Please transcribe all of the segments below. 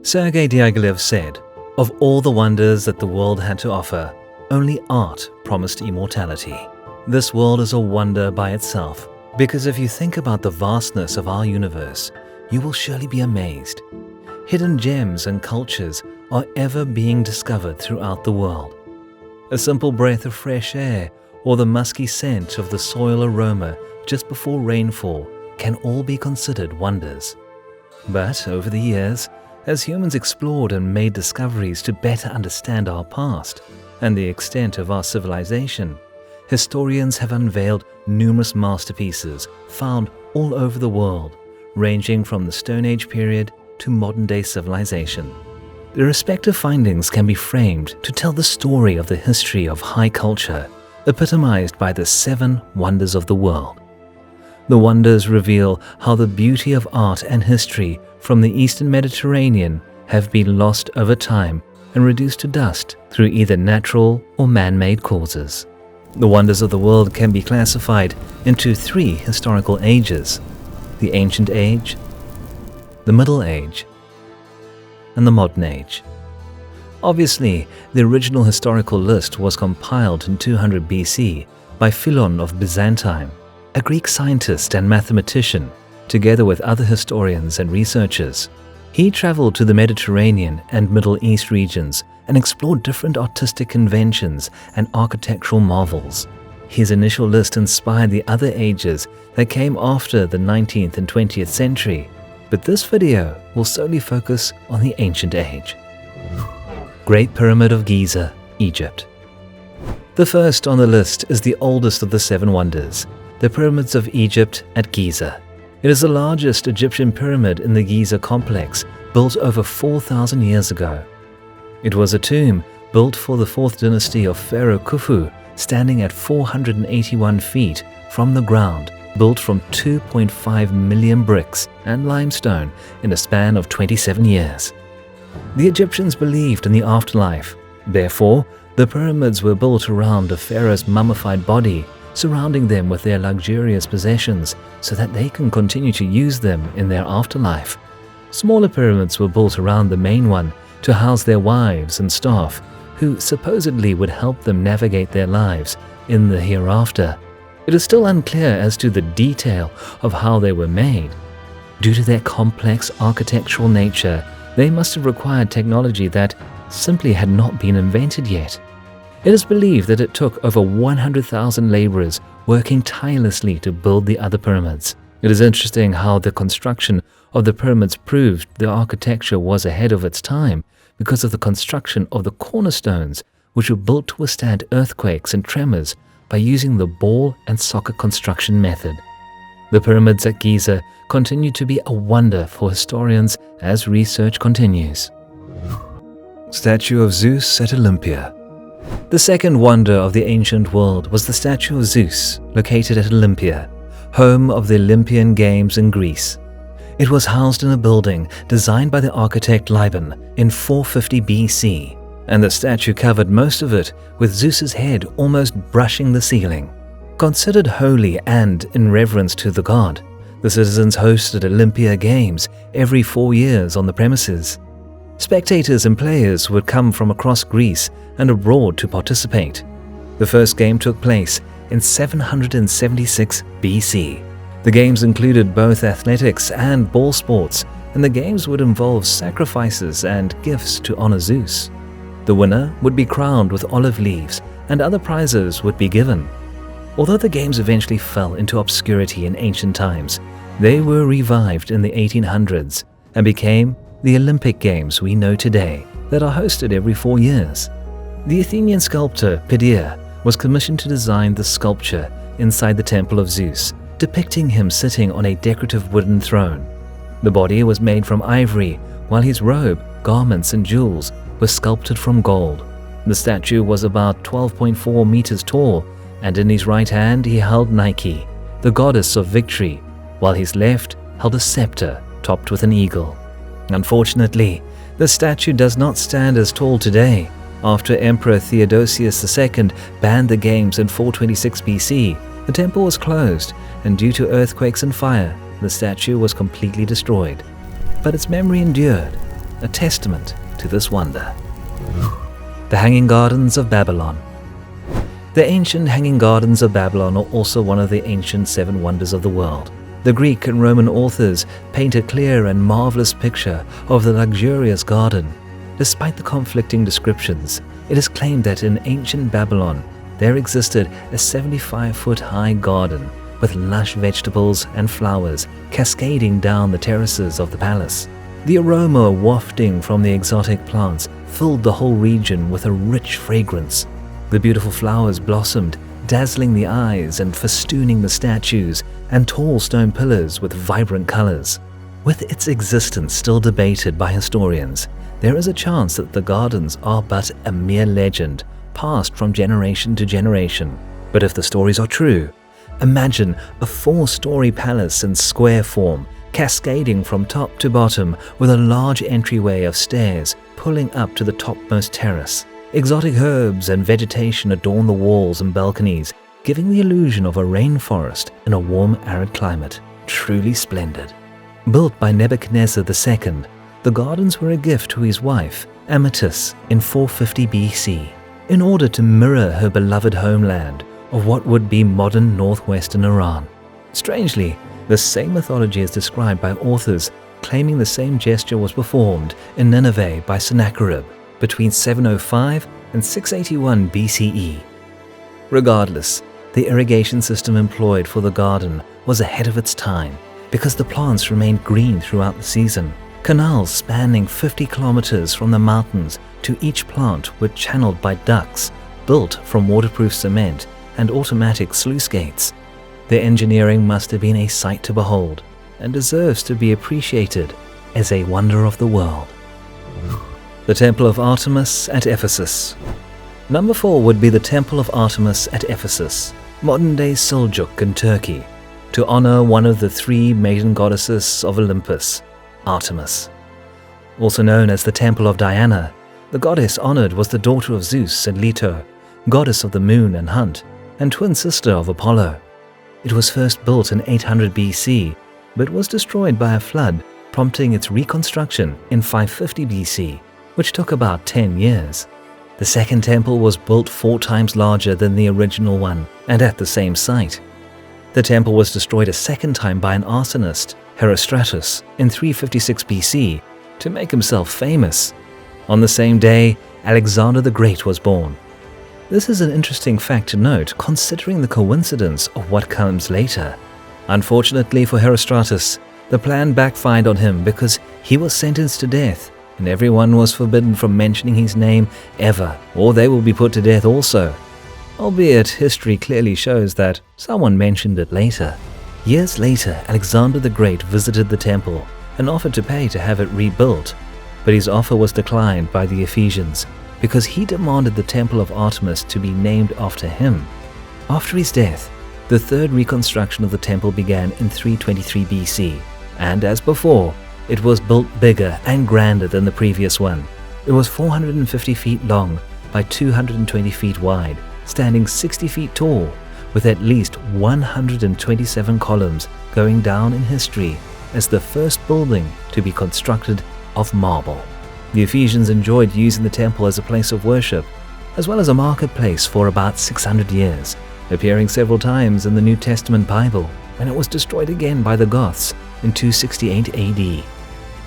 Sergei Diaghilev said, "Of all the wonders that the world had to offer, only art promised immortality. This world is a wonder by itself, because if you think about the vastness of our universe, you will surely be amazed. Hidden gems and cultures are ever being discovered throughout the world. A simple breath of fresh air or the musky scent of the soil aroma just before rainfall can all be considered wonders. But over the years, as humans explored and made discoveries to better understand our past and the extent of our civilization, historians have unveiled numerous masterpieces found all over the world, ranging from the Stone Age period to modern-day civilization. The respective findings can be framed to tell the story of the history of high culture, epitomized by the 7 wonders of the world. The wonders reveal how the beauty of art and history from the Eastern Mediterranean have been lost over time and reduced to dust through either natural or man-made causes. The wonders of the world can be classified into 3 historical ages: the Ancient Age, the Middle Age, and the Modern Age. Obviously, the original historical list was compiled in 200 BC by Philon of Byzantium, a Greek scientist and mathematician, together with other historians and researchers. He traveled to the Mediterranean and Middle East regions and explored different artistic conventions and architectural marvels. His initial list inspired the other ages that came after the 19th and 20th century, but this video will solely focus on the Ancient Age. Great Pyramid of Giza, Egypt. The first on the list is the oldest of the 7 wonders, the Pyramids of Egypt at Giza. It is the largest Egyptian pyramid in the Giza complex, built over 4,000 years ago. It was a tomb built for the 4th dynasty of Pharaoh Khufu, standing at 481 feet from the ground, built from 2.5 million bricks and limestone in a span of 27 years. The Egyptians believed in the afterlife. Therefore, the pyramids were built around a pharaoh's mummified body, surrounding them with their luxurious possessions so that they can continue to use them in their afterlife. Smaller pyramids were built around the main one to house their wives and staff, who supposedly would help them navigate their lives in the hereafter. It is still unclear as to the detail of how they were made. Due to their complex architectural nature, they must have required technology that simply had not been invented yet. It is believed that it took over 100,000 laborers working tirelessly to build the other pyramids. It is interesting how the construction of the pyramids proved the architecture was ahead of its time because of the construction of the cornerstones, which were built to withstand earthquakes and tremors by using the ball and socket construction method. The pyramids at Giza continue to be a wonder for historians as research continues. Statue of Zeus at Olympia. The second wonder of the ancient world was the Statue of Zeus, located at Olympia, home of the Olympian Games in Greece. It was housed in a building designed by the architect Liban in 450 BC, and the statue covered most of it with Zeus's head almost brushing the ceiling. Considered holy and in reverence to the god, the citizens hosted Olympian Games every 4 years on the premises. Spectators and players would come from across Greece and abroad to participate. The first game took place in 776 BC. The games included both athletics and ball sports, and the games would involve sacrifices and gifts to honor Zeus. The winner would be crowned with olive leaves, and other prizes would be given. Although the games eventually fell into obscurity in ancient times, they were revived in the 1800s and became the Olympic Games we know today that are hosted every 4 years. The Athenian sculptor Phidia was commissioned to design the sculpture inside the Temple of Zeus, depicting him sitting on a decorative wooden throne. The body was made from ivory, while his robe, garments, and jewels were sculpted from gold. The statue was about 12.4 meters tall, and in his right hand he held Nike, the goddess of victory, while his left held a scepter topped with an eagle. Unfortunately, the statue does not stand as tall today. After Emperor Theodosius II banned the games in 426 BC, the temple was closed, and due to earthquakes and fire, the statue was completely destroyed. But its memory endured. a testament to this wonder. The Hanging Gardens of Babylon. The ancient Hanging Gardens of Babylon are also one of the ancient 7 wonders of the world. The Greek and Roman authors paint a clear and marvelous picture of the luxurious garden. Despite the conflicting descriptions, it is claimed that in ancient Babylon there existed a 75-foot-high garden with lush vegetables and flowers cascading down the terraces of the palace. The aroma wafting from the exotic plants filled the whole region with a rich fragrance. The beautiful flowers blossomed, dazzling the eyes and festooning the statues and tall stone pillars with vibrant colors. With its existence still debated by historians, there is a chance that the gardens are but a mere legend, passed from generation to generation. But if the stories are true, imagine a 4-story palace in square form, cascading from top to bottom with a large entryway of stairs pulling up to the topmost terrace. Exotic herbs and vegetation adorn the walls and balconies, giving the illusion of a rainforest in a warm, arid climate. Truly splendid. Built by Nebuchadnezzar II, the gardens were a gift to his wife, Amytis, in 450 BC, in order to mirror her beloved homeland of what would be modern northwestern Iran. Strangely, the same mythology is described by authors claiming the same gesture was performed in Nineveh by Sennacherib between 705 and 681 BCE. Regardless, the irrigation system employed for the garden was ahead of its time because the plants remained green throughout the season. Canals spanning 50 kilometers from the mountains to each plant were channeled by ducts built from waterproof cement and automatic sluice gates. Their engineering must have been a sight to behold and deserves to be appreciated as a wonder of the world. The Temple of Artemis at Ephesus. Number 4 would be the Temple of Artemis at Ephesus, modern-day Selcuk in Turkey, to honor one of the 3 maiden goddesses of Olympus, Artemis. Also known as the Temple of Diana, the goddess honored was the daughter of Zeus and Leto, goddess of the moon and hunt, and twin sister of Apollo. It was first built in 800 BC, but was destroyed by a flood, prompting its reconstruction in 550 BC, which took about 10 years. The second temple was built 4 times larger than the original one, and at the same site. The temple was destroyed a second time by an arsonist, Herostratus, in 356 BC, to make himself famous. On the same day, Alexander the Great was born. This is an interesting fact to note, considering the coincidence of what comes later. Unfortunately for Herostratus, the plan backfired on him because he was sentenced to death, and everyone was forbidden from mentioning his name ever, or they will be put to death also. Albeit history clearly shows that someone mentioned it later. Years later, Alexander the Great visited the temple and offered to pay to have it rebuilt, but his offer was declined by the Ephesians because he demanded the Temple of Artemis to be named after him. After his death, the third reconstruction of the temple began in 323 BC, and as before, it was built bigger and grander than the previous one. It was 450 feet long by 220 feet wide, standing 60 feet tall, with at least 127 columns, going down in history as the first building to be constructed of marble. The Ephesians enjoyed using the temple as a place of worship, as well as a marketplace for about 600 years, appearing several times in the New Testament Bible, when it was destroyed again by the Goths in 268 AD.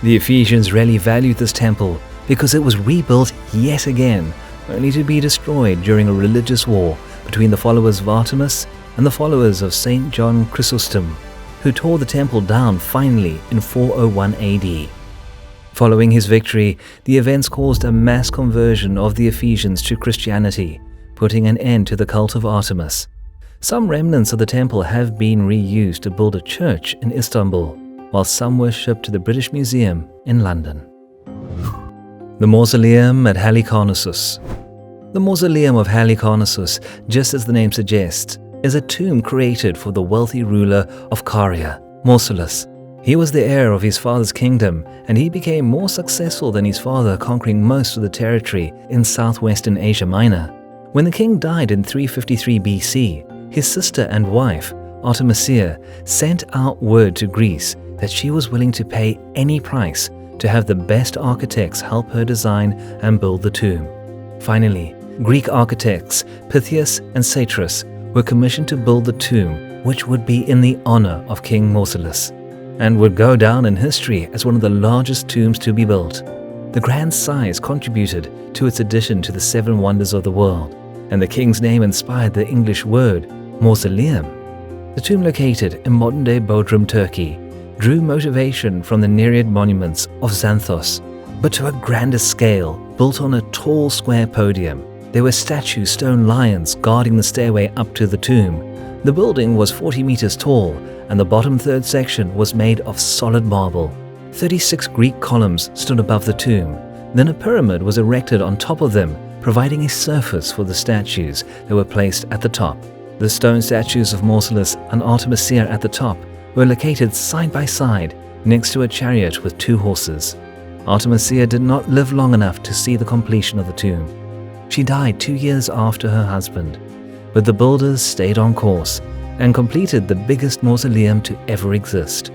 The Ephesians really valued this temple because it was rebuilt yet again, only to be destroyed during a religious war between the followers of Artemis and the followers of St. John Chrysostom, who tore the temple down finally in 401 AD. Following his victory, the events caused a mass conversion of the Ephesians to Christianity, putting an end to the cult of Artemis. Some remnants of the temple have been reused to build a church in Istanbul, while some were shipped to the British Museum in London. The Mausoleum at Halicarnassus. The Mausoleum of Halicarnassus, just as the name suggests, is a tomb created for the wealthy ruler of Caria, Mausolus. He was the heir of his father's kingdom, and he became more successful than his father, conquering most of the territory in southwestern Asia Minor. When the king died in 353 BC, his sister and wife, Artemisia, sent out word to Greece that she was willing to pay any price to have the best architects help her design and build the tomb. Finally, Greek architects Pythias and Satyrus were commissioned to build the tomb, which would be in the honor of King Mausolus, and would go down in history as one of the largest tombs to be built. The grand size contributed to its addition to the 7 wonders of the world, and the king's name inspired the English word Mausoleum. The tomb, located in modern-day Bodrum, Turkey, drew motivation from the Nereid monuments of Xanthos, but to a grander scale, built on a tall square podium. There were statue stone lions guarding the stairway up to the tomb. The building was 40 meters tall, and the bottom third section was made of solid marble. 36 Greek columns stood above the tomb. Then a pyramid was erected on top of them, providing a surface for the statues that were placed at the top. The stone statues of Mausolus and Artemisia at the top were located side by side next to a chariot with 2 horses. Artemisia did not live long enough to see the completion of the tomb. She died 2 years after her husband, but the builders stayed on course and completed the biggest mausoleum to ever exist.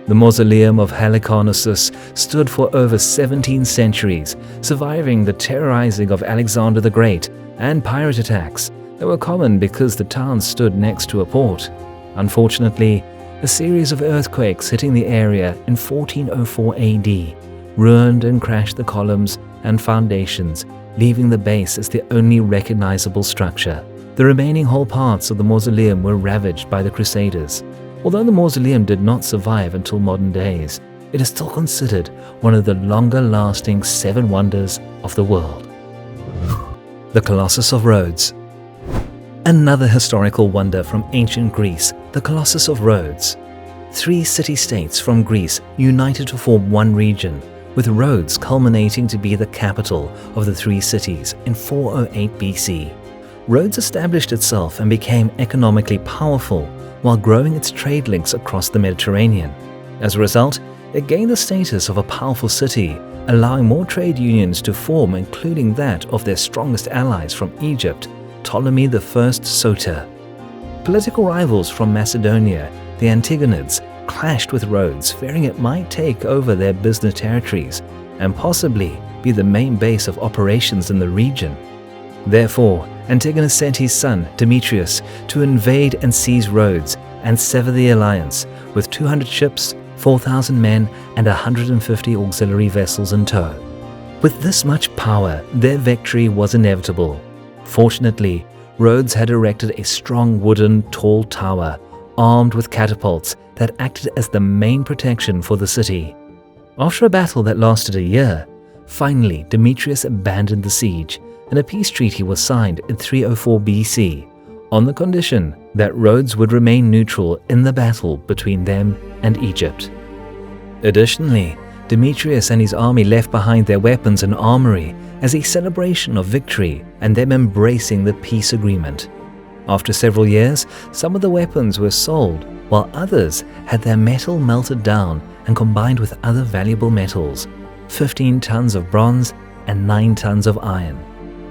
The Mausoleum of Halicarnassus stood for over 17 centuries, surviving the terrorizing of Alexander the Great and pirate attacks that were common because the town stood next to a port. Unfortunately, a series of earthquakes hitting the area in 1404 AD ruined and crashed the columns and foundations, leaving the base as the only recognizable structure. The remaining whole parts of the mausoleum were ravaged by the Crusaders. Although the mausoleum did not survive until modern days, it is still considered one of the longer-lasting 7 wonders of the world. The Colossus of Rhodes. Another historical wonder from ancient Greece, the Colossus of Rhodes. 3 city-states from Greece united to form one region, with Rhodes culminating to be the capital of the 3 cities in 408 BC. Rhodes established itself and became economically powerful while growing its trade links across the Mediterranean. As a result, it gained the status of a powerful city, allowing more trade unions to form, including that of their strongest allies from Egypt, Ptolemy I Soter. Political rivals from Macedonia, the Antigonids, clashed with Rhodes, fearing it might take over their business territories and possibly be the main base of operations in the region. Therefore, Antigonus sent his son, Demetrius, to invade and seize Rhodes and sever the alliance with 200 ships, 4,000 men, and 150 auxiliary vessels in tow. With this much power, their victory was inevitable. Fortunately, Rhodes had erected a strong wooden tall tower, armed with catapults that acted as the main protection for the city. After a battle that lasted a year, finally Demetrius abandoned the siege, and a peace treaty was signed in 304 BC, on the condition that Rhodes would remain neutral in the battle between them and Egypt. Additionally, Demetrius and his army left behind their weapons and armory as a celebration of victory and them embracing the peace agreement. After several years, some of the weapons were sold, while others had their metal melted down and combined with other valuable metals, 15 tons of bronze and 9 tons of iron,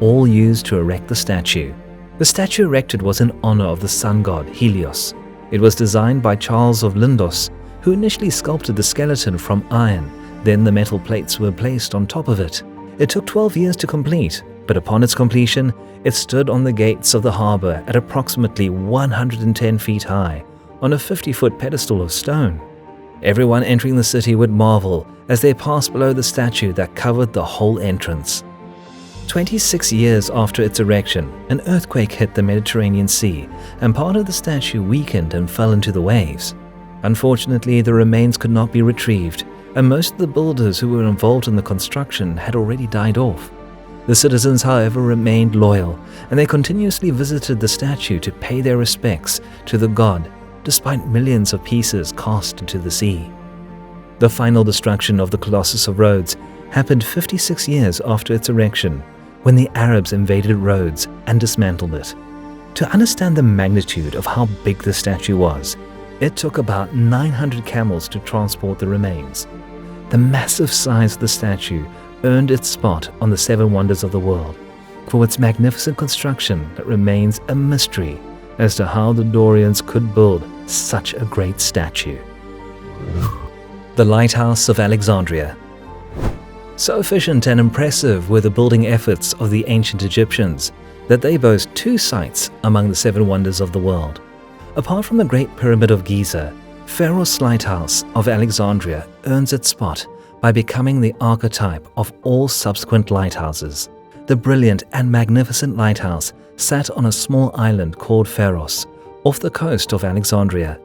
all used to erect the statue. The statue erected was in honor of the sun god Helios. It was designed by Charles of Lindos, who initially sculpted the skeleton from iron. Then the metal plates were placed on top of it. It took 12 years to complete, but upon its completion, it stood on the gates of the harbor at approximately 110 feet high, on a 50-foot pedestal of stone. Everyone entering the city would marvel as they passed below the statue that covered the whole entrance. 26 years after its erection, an earthquake hit the Mediterranean Sea, and part of the statue weakened and fell into the waves. Unfortunately, the remains could not be retrieved, and most of the builders who were involved in the construction had already died off. The citizens, however, remained loyal, and they continuously visited the statue to pay their respects to the god, despite millions of pieces cast into the sea. The final destruction of the Colossus of Rhodes happened 56 years after its erection, when the Arabs invaded Rhodes and dismantled it. To understand the magnitude of how big the statue was, it took about 900 camels to transport the remains. The massive size of the statue earned its spot on the 7 wonders of the world for its magnificent construction that remains a mystery as to how the Dorians could build such a great statue. The Lighthouse of Alexandria. So efficient and impressive were the building efforts of the ancient Egyptians that they boast 2 sites among the 7 wonders of the world. Apart from the Great Pyramid of Giza, Pharaoh's Lighthouse of Alexandria earns its spot by becoming the archetype of all subsequent lighthouses. The brilliant and magnificent lighthouse sat on a small island called Pharos, off the coast of Alexandria.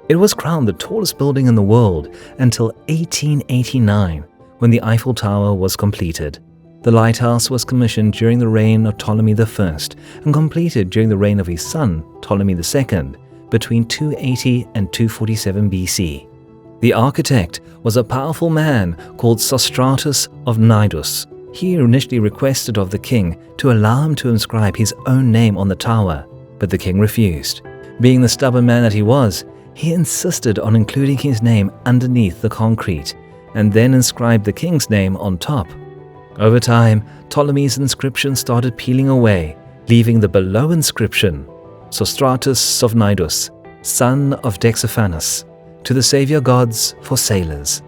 It was crowned the tallest building in the world until 1889, when the Eiffel Tower was completed. The lighthouse was commissioned during the reign of Ptolemy I and completed during the reign of his son, Ptolemy II, between 280 and 247 BC. The architect was a powerful man called Sostratus of Cnidus. He initially requested of the king to allow him to inscribe his own name on the tower, but the king refused. Being the stubborn man that he was, he insisted on including his name underneath the concrete, and then inscribed the king's name on top. Over time, Ptolemy's inscription started peeling away, leaving the below inscription, Sostratus of Cnidus, son of Dexaphanus, to the savior gods for sailors.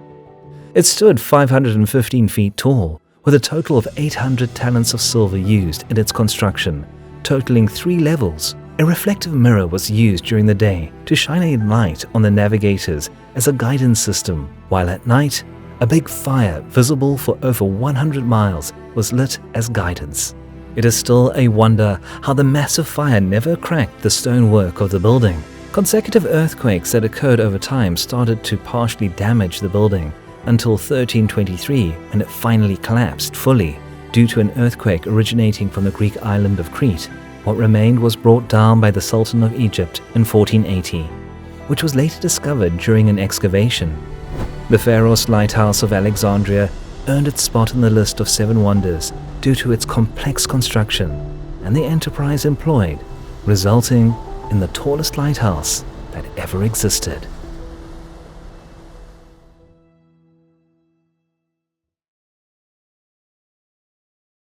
It stood 515 feet tall, with a total of 800 talents of silver used in its construction, totaling 3 levels. A reflective mirror was used during the day to shine a light on the navigators as a guidance system, while at night, a big fire visible for over 100 miles was lit as guidance. It is still a wonder how the massive fire never cracked the stonework of the building. Consecutive earthquakes that occurred over time started to partially damage the building until 1323, when it finally collapsed fully due to an earthquake originating from the Greek island of Crete. What remained was brought down by the Sultan of Egypt in 1480, which was later discovered during an excavation. The Pharaoh's Lighthouse of Alexandria earned its spot in the list of 7 wonders due to its complex construction and the enterprise employed, resulting in the tallest lighthouse that ever existed.